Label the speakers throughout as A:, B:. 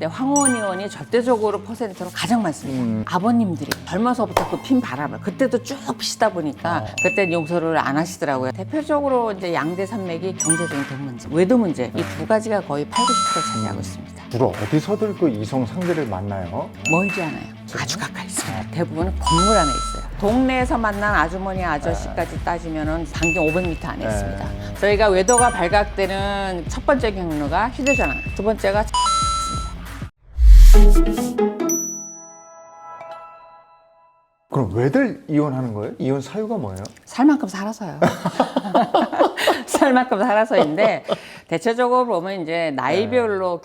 A: 근데 황혼 이혼이 절대적으로 퍼센트로 가장 많습니다. 아버님들이 젊어서부터 그 핀 바람을 그때도 쭉 피시다 보니까 그때 용서를 안 하시더라고요. 대표적으로 이제 양대 산맥이 경제적인 돈 문제, 외도 문제 이 두 가지가 거의 8, 90% 차지하고 있습니다.
B: 주로 어디서들 그 이성 상대를 만나요?
A: 멀지 않아요. 아주 가까이 있어요. 대부분은 건물 안에 있어요. 동네에서 만난 아주머니, 아저씨까지 따지면은 반경 500m 안에 있습니다. 저희가 외도가 발각되는 첫 번째 경로가 휴대전화, 두 번째가
B: 그럼 왜들 이혼하는 거예요? 이혼 사유가 뭐예요?
A: 살 만큼 살아서요. 살 만큼 살아서인데 대체적으로 보면 이제 나이별로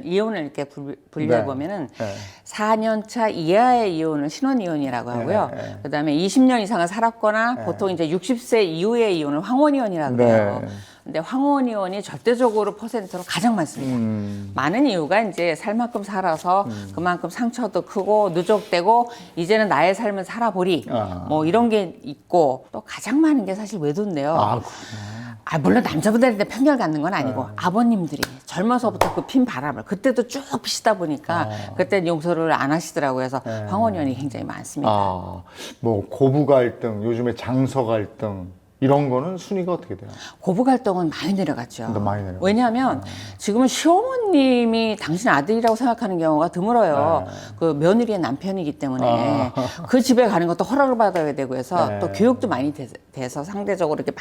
A: 이혼을 이렇게 분류해 보면은 4년 차 이하의 이혼을 신혼이혼이라고 하고요. 그다음에 20년 이상을 살았거나 보통 이제 60세 이후의 이혼을 황혼이혼이라고 해요. 근데 황혼이혼이 절대적으로 퍼센트로 가장 많습니다. 많은 이유가 이제 살 만큼 살아서 그만큼 상처도 크고 누적되고 이제는 나의 삶을 살아보리 뭐 이런 게 있고 또 가장 많은 게 사실 외도인데요. 물론 남자분들한테 편견을 갖는 건 아니고 아버님들이 젊어서부터 그 핀 바람을 그때도 쭉 피시다 보니까 그때 용서를 안 하시더라고요. 그래서 황혼이혼이 굉장히 많습니다.
B: 뭐 고부 갈등, 요즘에 장서 갈등 이런 거는 순위가 어떻게 돼요?
A: 고부 갈등은 많이 내려갔죠.
B: 많이 내려갔죠.
A: 왜냐하면 지금은 시어머님이 당신 아들이라고 생각하는 경우가 드물어요. 그 며느리의 남편이기 때문에 그 집에 가는 것도 허락을 받아야 되고 해서 또 교육도 많이 돼서 상대적으로 이렇게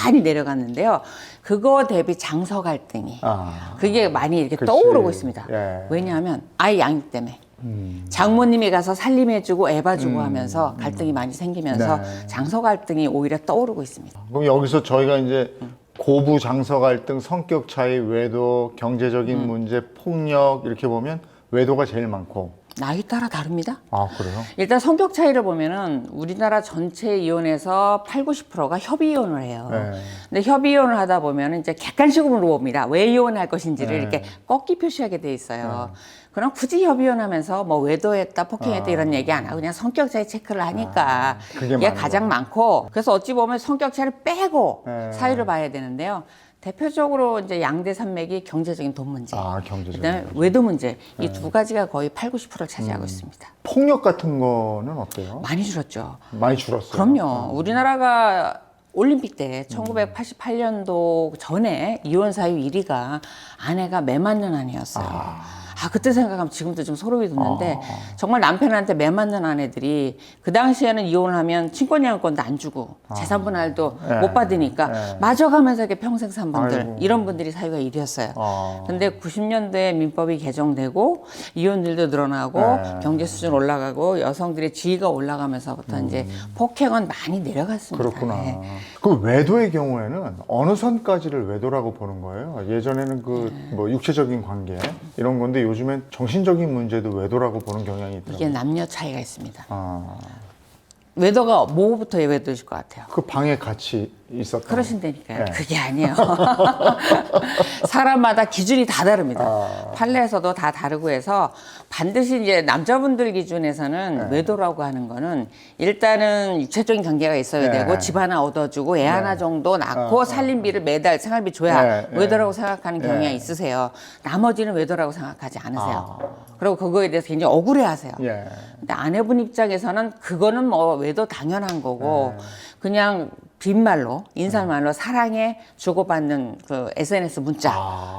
A: 많이 내려갔는데요. 그거 대비 장서 갈등이 그게 많이 이렇게 떠오르고 있습니다. 왜냐하면 아이 양육 때문에. 장모님이 가서 살림해주고 애 봐주고 하면서 갈등이 많이 생기면서 장서 갈등이 오히려 떠오르고 있습니다.
B: 그럼 여기서 저희가 이제 고부 장서 갈등, 성격 차이, 외도, 경제적인 문제, 폭력 이렇게 보면 외도가 제일 많고
A: 나이 따라 다릅니다.
B: 그래요?
A: 일단 성격 차이를 보면은 우리나라 전체 이혼에서 8, 90%가 협의 이혼을 해요. 근데 협의 이혼을 하다 보면은 이제 객관식으로 봅니다. 왜 이혼할 것인지를 이렇게 꺾기 표시하게 돼 있어요. 그럼 굳이 협의 이혼하면서 뭐 외도했다, 폭행했다 이런 얘기 안 하고 그냥 성격 차이 체크를 하니까 이게 가장 많고 그래서 어찌 보면 성격 차이를 빼고 사유를 봐야 되는데요. 대표적으로 이제 양대 산맥이 경제적인 돈 문제, 그다음에 외도 문제 이 두 가지가 거의 8, 90%를 차지하고 있습니다.
B: 폭력 같은 거는 어때요?
A: 많이 줄었죠.
B: 많이 줄었어요.
A: 그럼요. 우리나라가 올림픽 때 1988년도 전에 이혼 사유 1위가 아내가 매 맞는 아내였어요. 그때 생각하면 지금도 좀 소름이 돋는데 정말 남편한테 매 맞는 아내들이 그 당시에는 이혼을 하면 친권양육권도 안 주고 재산 분할도 못 받으니까 맞아가면서 이렇게 평생 산 분들 이런 분들이 사유가 1위였어요. 근데 90년대에 민법이 개정되고 이혼율도 늘어나고 경제 수준 올라가고 여성들의 지위가 올라가면서부터 이제 폭행은 많이 내려갔습니다.
B: 그렇구나. 그 외도의 경우에는 어느 선까지를 외도라고 보는 거예요? 예전에는 그 뭐 육체적인 관계 이런 건데 요즘엔 정신적인 문제도 외도라고 보는 경향이 있더라고요.
A: 이게 남녀 차이가 있습니다. 외도가 뭐부터 외도일 것 같아요?
B: 그 방에 같이 있었던.
A: 그러신다니까요. 그게 아니에요. 사람마다 기준이 다 다릅니다. 판례에서도 다 다르고 해서 반드시 이제 남자분들 기준에서는 외도라고 하는 거는 일단은 육체적인 관계가 있어야 되고 집 하나 얻어주고 애 하나 정도 낳고 살림비를 매달 생활비 줘야 외도라고 생각하는 경향이 있으세요. 나머지는 외도라고 생각하지 않으세요. 그리고 그거에 대해서 굉장히 억울해하세요. 근데 아내분 입장에서는 그거는 뭐 외도 당연한 거고 그냥 빈말로 인사말로 사랑해 주고받는 그 SNS 문자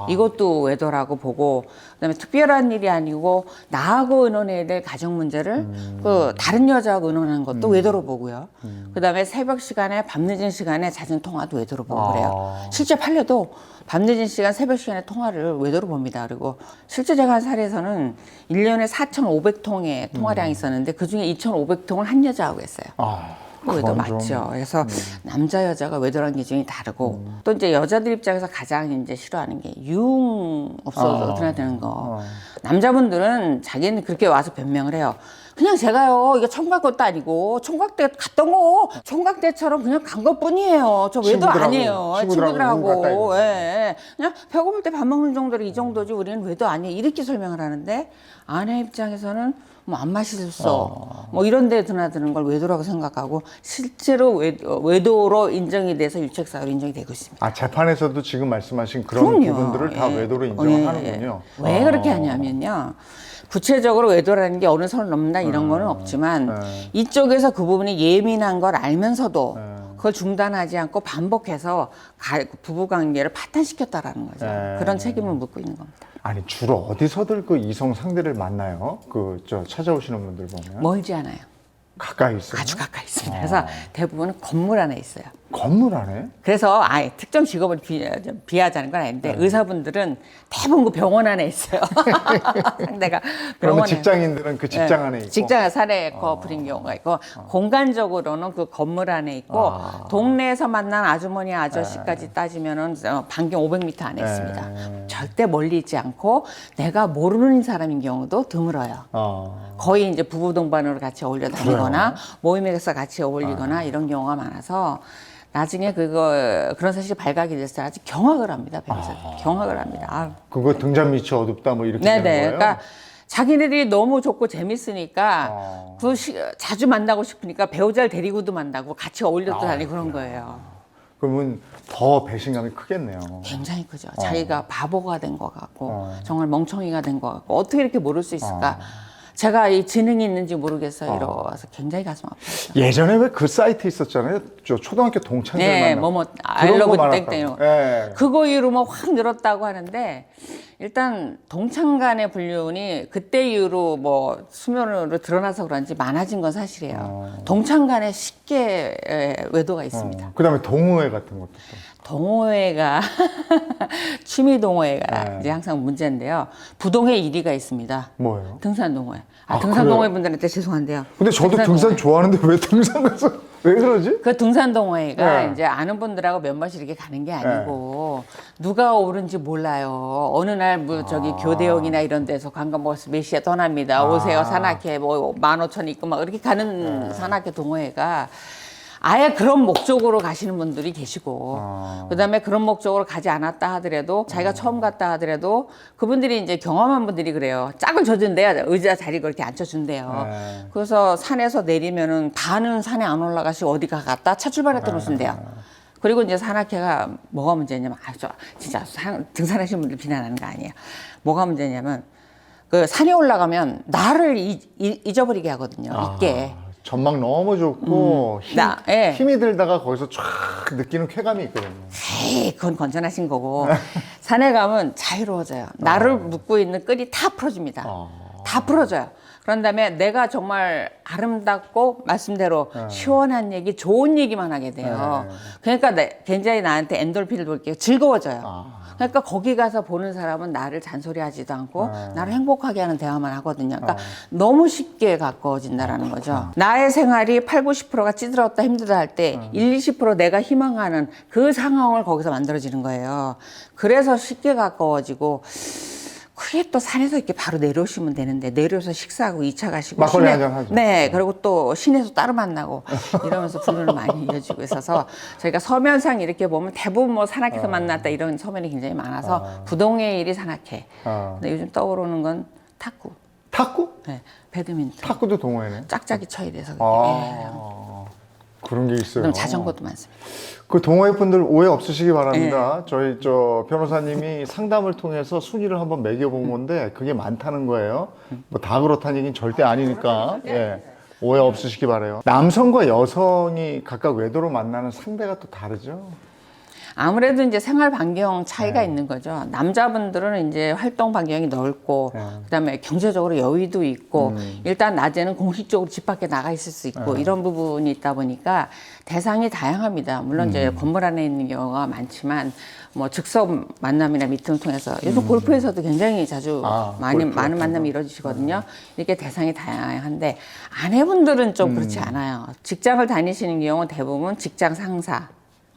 A: 이것도 외도라고 보고 그다음에 특별한 일이 아니고 나하고 의논해야 될 가정 문제를 그 다른 여자하고 의논하는 것도 외도로 보고요. 그다음에 새벽 시간에 밤늦은 시간에 잦은 통화도 외도로 보고 그래요. 실제 판례도 밤늦은 시간 새벽 시간에 통화를 외도로 봅니다. 그리고 실제 제가 한 사례에서는 1년에 4,500통의 통화량이 있었는데 그중에 2,500통을 한 여자하고 했어요. 외도 맞죠. 그래서 남자 여자가 외도라는 기준이 다르고 또 이제 여자들 입장에서 가장 이제 싫어하는 게 유흥 없어서 드러나는 거. 남자분들은 자기는 그렇게 와서 변명을 해요. 그냥 제가요, 이게 총각 것도 아니고, 총각대 갔던 거, 총각대처럼 그냥 간 것 뿐이에요. 저 외도
B: 친구들하고,
A: 아니에요.
B: 친구들하고 문 갔다
A: 친구들하고.
B: 이거지.
A: 예. 그냥 배고플 때 밥 먹는 정도로 이 정도지, 우리는 외도 아니에요. 이렇게 설명을 하는데, 아내 입장에서는 뭐 안 마셨어. 뭐 이런 데 드나드는 걸 외도라고 생각하고, 실제로 외도로 인정이 돼서 유책사유로 인정이 되고 있습니다.
B: 아, 재판에서도 지금 말씀하신 그런
A: 그럼요.
B: 부분들을 다
A: 예.
B: 외도로
A: 예,
B: 인정하는군요.
A: 예. 왜 그렇게 하냐면요. 구체적으로 외도라는 게 어느 선을 넘는다 이런 거는 없지만
B: 네.
A: 이쪽에서 그 부분이 예민한 걸 알면서도
B: 네.
A: 그걸 중단하지 않고 반복해서 부부관계를 파탄시켰다라는 거죠.
B: 네.
A: 그런 책임을 묻고 있는 겁니다.
B: 아니, 주로 어디서들 그 이성 상대를 만나요? 찾아오시는 분들 보면.
A: 멀지 않아요.
B: 가까이 있어요?
A: 아주 가까이 있습니다. 그래서 대부분 건물 안에 있어요.
B: 건물 안에?
A: 그래서 아예 특정 직업을 비하자는 건 아닌데 의사분들은 대부분 그 병원 안에 있어요. 상대가
B: 그러면
A: 병원에.
B: 직장인들은 그 직장 안에 있고?
A: 직장 사례 커플인 경우가 있고 공간적으로는 그 건물 안에 있고 동네에서 만난 아주머니 아저씨까지 따지면은 반경 500m 안에 있습니다. 절대 멀리 있지 않고 내가 모르는 사람인 경우도 드물어요. 거의 이제 부부 동반으로 같이 어울려 다니거나 모임에서 같이 어울리거나 이런 경우가 많아서 나중에 그런 사실이 발각이 됐을 때 아주 경악을 합니다. 변호사들. 경악을 합니다. 아유.
B: 그거 등잔 밑이 어둡다 뭐 이렇게 되는
A: 네네.
B: 거예요?
A: 그러니까 자기네들이 너무 좋고 재밌으니까 자주 만나고 싶으니까 배우자를 데리고도 만나고 같이 어울려도 다니고 그런 거예요.
B: 그러면 더 배신감이 크겠네요.
A: 굉장히 크죠. 자기가 바보가 된 것 같고 정말 멍청이가 된 것 같고 어떻게 이렇게 모를 수 있을까? 제가 이 지능이 있는지 모르겠어요. 이러서 굉장히 가슴 아팠어요.
B: 예전에 왜 그 사이트 있었잖아요. 저 초등학교 동창들
A: 네,
B: 만나.
A: 알러브 땡땡 이런 거.
B: 네.
A: 그거 이후로 뭐 확 늘었다고 하는데 일단 동창 간의 불륜이 그때 이후로 뭐 수면으로 드러나서 그런지 많아진 건 사실이에요. 동창 간에 쉽게 외도가 있습니다.
B: 그다음에 동호회 같은 것도 또.
A: 동호회가 취미 동호회가 이제 항상 문제인데요. 부동의 1위가 있습니다.
B: 뭐예요?
A: 등산 동호회.
B: 아,
A: 등산
B: 그래요?
A: 동호회 분들한테 죄송한데요.
B: 근데 저도 등산 좋아하는데 왜 등산 가서 왜 그러지?
A: 그 등산 동호회가
B: 네.
A: 이제 아는 분들하고 몇 번씩 이렇게 가는 게 아니고 누가 오른지 몰라요. 어느 날 뭐 저기 교대역이나 이런 데서 관광 버스 몇 시에 떠납니다. 오세요 산악회 뭐 15,000 있고 막 이렇게 가는 산악회 동호회가 아예 그런 목적으로 가시는 분들이 계시고 그다음에 그런 목적으로 가지 않았다 하더라도 자기가 처음 갔다 하더라도 그분들이 이제 경험한 분들이 그래요. 짝을 져준대요. 의자 자리 그렇게 앉혀준대요. 그래서 산에서 내리면은 반은 산에 안 올라가시고 어디 갔다 차 출발했다 놓으신대요. 그리고 이제 산악회가 뭐가 문제냐면 진짜 등산하시는 분들 비난하는 거 아니에요. 뭐가 문제냐면 그 산에 올라가면 나를 잊어버리게 하거든요. 있게.
B: 전망 너무 좋고 힘이 들다가 거기서 쫙 느끼는 쾌감이 있거든요.
A: 에이, 그건 건전하신 거고 산에 가면 자유로워져요. 나를 묶고 있는 끈이 다 풀어집니다. 다 풀어져요. 그런 다음에 내가 정말 아름답고 말씀대로 시원한 얘기, 좋은 얘기만 하게 돼요. 그러니까 굉장히 나한테 엔돌핀을 돌게 즐거워져요. 그러니까 거기 가서 보는 사람은 나를 잔소리하지도 않고 나를 행복하게 하는 대화만 하거든요. 그러니까 너무 쉽게 가까워진다라는 거죠. 나의 생활이 8, 90%가 찌들었다 힘들다 할 때 1, 20% 내가 희망하는 그 상황을 거기서 만들어지는 거예요. 그래서 쉽게 가까워지고 그게 또 산에서 이렇게 바로 내려오시면 되는데 내려서 식사하고 2차 가시고
B: 막걸리 한잔 하죠.
A: 네, 그리고 또 시내에서 따로 만나고 이러면서 불륜을 많이 이어지고 있어서 저희가 서면상 이렇게 보면 대부분 뭐 산악회에서 만났다 이런 서면이 굉장히 많아서 부동의 일이 산악회. 근데 요즘 떠오르는 건 탁구.
B: 탁구?
A: 네, 배드민턴.
B: 탁구도 동호회네.
A: 짝짝이 쳐야 돼서
B: 그런 게 있어요.
A: 그럼 자전거도 많습니다.
B: 그 동호회 분들 오해 없으시기 바랍니다. 저희 변호사님이 상담을 통해서 순위를 한번 매겨본 건데 그게 많다는 거예요. 뭐 다 그렇다는 얘기는 절대 아니니까 오해 없으시기 바라요. 남성과 여성이 각각 외도로 만나는 상대가 또 다르죠.
A: 아무래도 이제 생활 반경 차이가 있는 거죠. 남자분들은 이제 활동 반경이 넓고, 그다음에 경제적으로 여유도 있고, 일단 낮에는 공식적으로 집 밖에 나가 있을 수 있고, 이런 부분이 있다 보니까 대상이 다양합니다. 물론 이제 건물 안에 있는 경우가 많지만, 뭐 즉석 만남이나 미팅을 통해서 요즘 골프에서도 굉장히 자주 많은 만남이 이루어지거든요. 이렇게 대상이 다양한데 아내분들은 좀 그렇지 않아요. 직장을 다니시는 경우는 대부분 직장 상사.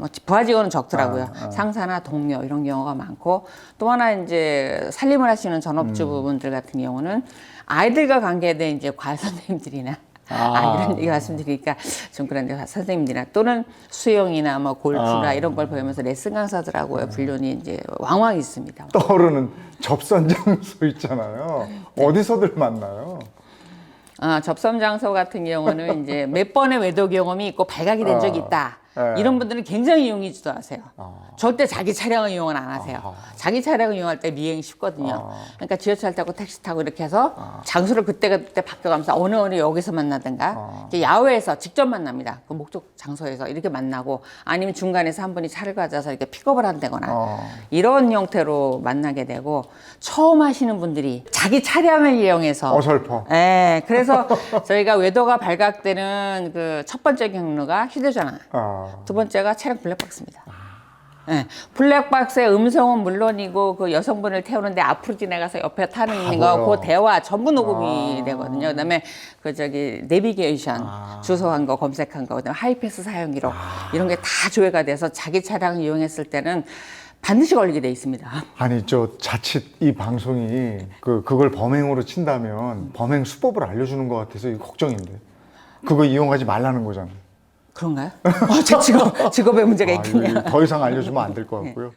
A: 뭐 부하 직원은 적더라고요. 상사나 동료 이런 경우가 많고 또 하나 이제 살림을 하시는 전업주부분들 같은 경우는 아이들과 관계된 이제 과외 선생님들이나 이런 얘기 말씀드리니까 좀 그런데 선생님들이나 또는 수영이나 뭐 골프나 이런 걸 배우면서 레슨 강사들하고의 분류는 이제 왕왕 있습니다.
B: 떠오르는 접선 장소 있잖아요. 어디서들 만나요?
A: 접선 장소 같은 경우는 이제 몇 번의 외도 경험이 있고 발각이 된 적이 있다. 이런 분들은 굉장히 이용하지도 하세요. 절대 자기 차량을 이용은 안 하세요. 자기 차량을 이용할 때 미행이 쉽거든요. 그러니까 지하철 타고 택시 타고 이렇게 해서 장소를 그때그때 바뀌어가면서 어느 여기서 만나든가 이제 야외에서 직접 만납니다. 그 목적 장소에서 이렇게 만나고 아니면 중간에서 한 분이 차를 가져서 이렇게 픽업을 한다거나 이런 형태로 만나게 되고 처음 하시는 분들이 자기 차량을 이용해서
B: 어설퍼.
A: 네, 그래서 저희가 외도가 발각되는 그 첫 번째 경로가 휴대전화. 두 번째가 차량 블랙박스입니다. 네, 블랙박스의 음성은 물론이고 그 여성분을 태우는데 앞으로 지나가서 옆에 타는 거, 그 대화 전부 녹음이 되거든요. 그다음에 그 저기 내비게이션 주소한 거, 검색한 거, 그다음에 하이패스 사용 기록 이런 게 다 조회가 돼서 자기 차량 이용했을 때는 반드시 걸리게 돼 있습니다.
B: 아니 저 자칫 이 방송이 그걸 범행으로 친다면 범행 수법을 알려주는 것 같아서 이거 걱정인데 그거 이용하지 말라는 거잖아요.
A: 그런가요? 제 직업에 문제가 있겠네요.
B: 더 이상 알려주면 안 될 것 같고요.